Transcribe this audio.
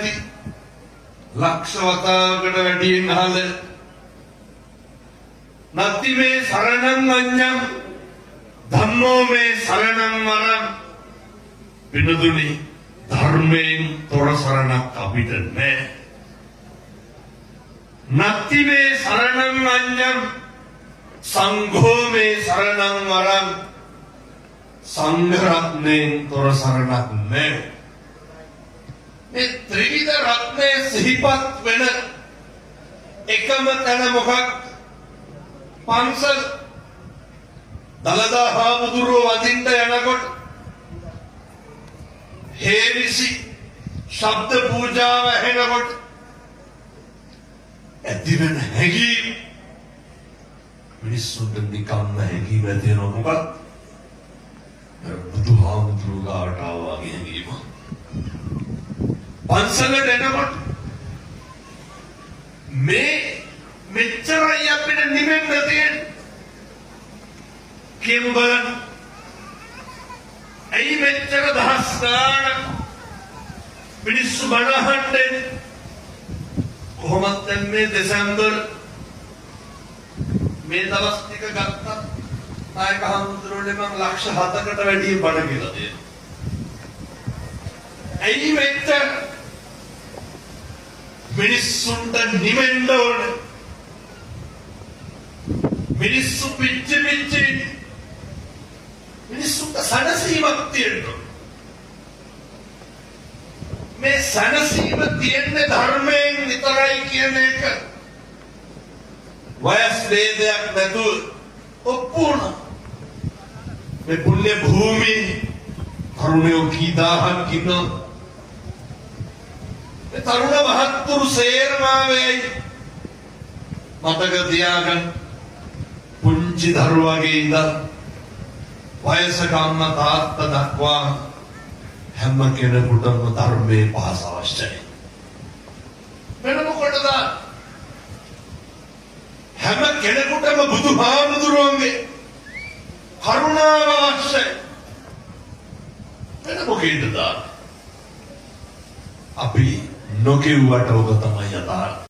ඇති ලක්ෂ වතාවකට වැඩියෙන් අහල නත්ති මේ සරණං අඤ්ඤං ධම්මෝ මේ සරණං වරං පිනදුනි ධර්මයෙන් තොර සරණක් අපිට නැහැ. නත්ති මේ සරණං අඤ්ඤං සංඝෝ මේ සරණං වරං සංඝ රත්නයෙන් තොර සරණක් නැහැ. මේ ත්‍රිවිධ රත්නයේ සිහිපත් වෙන එකම තැන මොකක්? පන්සල්. දලදා හාමුදුරුවෝ වදින්න යනකොට හේවිසි ශබ්ද පූජාව ඇහෙනකොට ඇතිවෙන හැඟීම මිනිස්සුන්ට නිකම්ම හැඟීම ඇති වෙනවා. මොකක්ද? බුදුහාමුදුරුවෝ ගාවට ආවා වගේ හැඟීම. පන්සලට එනකොට මේ මෙච්චරයි අපිට නිවෙන්න තියෙන්නේ. කිම්බලන් ඇයි මෙච්චර දහස් ගාණක් මිනිස්සු බණ අහන්නේ? කොහොමද දැන් මේ දෙසැම්බර් මේ දවස් ටික ගත්තත් නායක හඳුරන්නේ මම ලක්ෂ 7කට වැඩි බණ කියලා දෙනවා. ඇයි මෙච්චර මිනිස්සුන්ට නිවෙන්න ඕනේ? මිනිස්සු පිච්චි මිනිස්සුන්ට සනසීමක් තියෙනවා. මේ සනසීම තියෙන්නේ ධර්මයෙන් විතරයි කියන එක වයස් ભેදයක් නැතුව ඔප්පු වුණා. මේ පුණ්‍ය භූමි තරුණයෝ කී දහහක් ඉන්නවා. මේ තරුණ මහත්තුරු සේරමා වෙයි මතක තියාගන්න. පුංචි දරුවාගේ ඉඳන් වයසක අම්මා තාත්තා දක්වා හැම කෙනෙකුටම ධර්මයේ පහස අවශ්‍යයි. වෙන මොකටද? හැම කෙනෙකුටම බුදුහාමුදුරුවන්ගේ කරුණාව අවශ්‍යයි. වෙන මොකේද? අපි නොකියුවට ඔබ තමයි යථාර්ථය.